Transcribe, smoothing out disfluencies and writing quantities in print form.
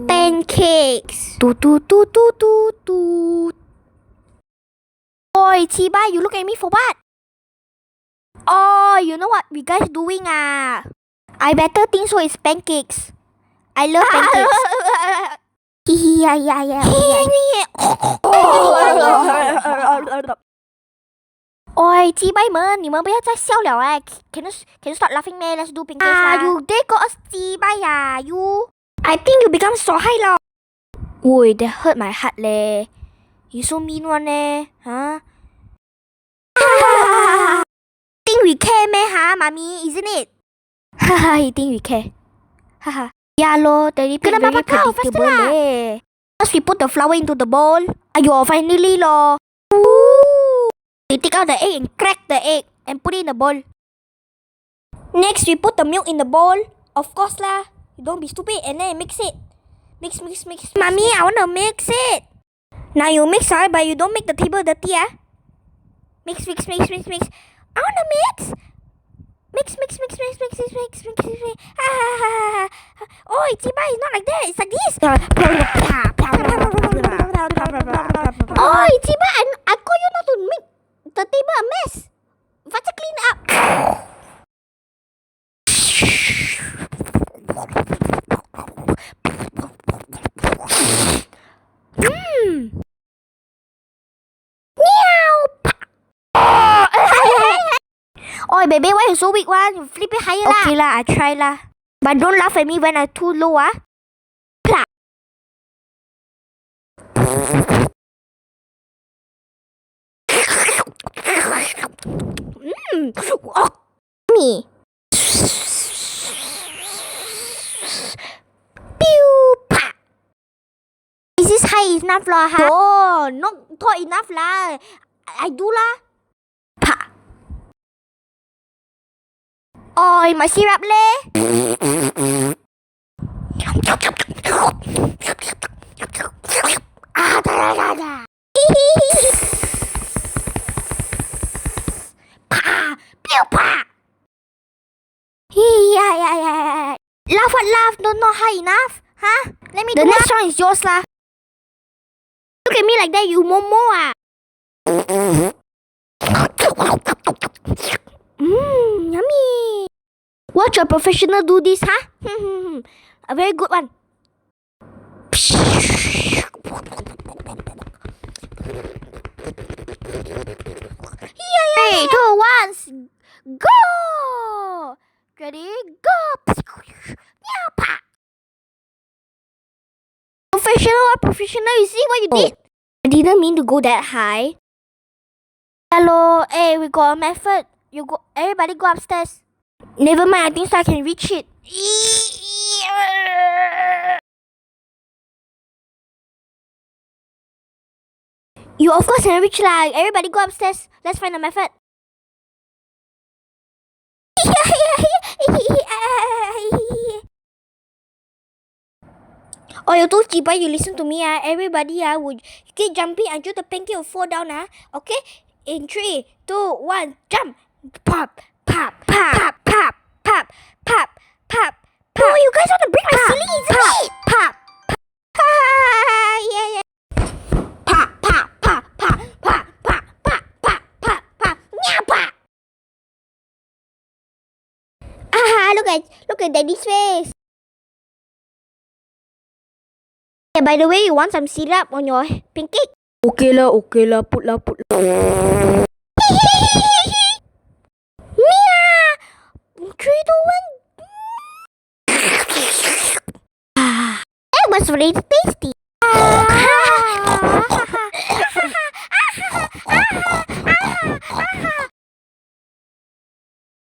Pancakes. Oi, Chiba, you look at me for what? Oh, you know what you guys doing ah? I better think so it's pancakes. I love pancakes. yeah. Oi, 鸡掰们，你们不要再笑了哎！Can you stop laughing man? Let's do pancakes lah. You they got us 鸡掰呀！You, I think you become 傻閪了。喂 that hurt my heart 咧。You so mean one 咧，huh? Think we care 咩哈，媽咪 ？Isn't it? Haha, you think we care? Haha. Yeah 咯 ，Daddy very predictable 咧。First we put the flour into the bowl. Ayo, finally 咯。We take out the egg and crack the egg and put it in the bowl. Next, we put the milk in the bowl. Of course lah. You don't be stupid. And then mix it. Mix. Mommy, I want to mix it. Now you mix, but you don't make the table dirty, ah. Mix. I want to mix. Mix. Oh, it's not like that. It's like this. Oh, it's I call you not to make the table a mess. Faster clean up. Oi, baby, why you so weak one? You flip it higher lah. Okay lah, I try lah. But don't laugh at me when I too low ah. Me. Pew pa. Is this high enough lah? Oh, not tall enough lah. I do lah. Pa. Oh, my syrup leh. Da. Yeah. Laugh what laugh? Not high enough? Huh? Let me do the next one is yours lah. Look at me like that, you momo ah. Yummy. Watch a professional do this, huh? A very good one. 3, 2, 1, go! Ready, go! Professional, you see what you did? I didn't mean to go that high. Hello, hey, we got a method. Everybody go upstairs. Never mind, I think so I can reach it. You of course can reach lah. Everybody go upstairs. Let's find a method. Oh, you too cheap, you listen to me ah. Everybody would keep jumping until the pancake will fall down ah. Okay? In 3, 2, 1, jump! Pop. Oh, you guys want to break my ceiling, isn't it? Pop. Yeah. Look at Daddy's face. Yeah, by the way, you want some syrup on your pancake? Okay lah, put lah. Meow. 3, 2, 1. That was really tasty.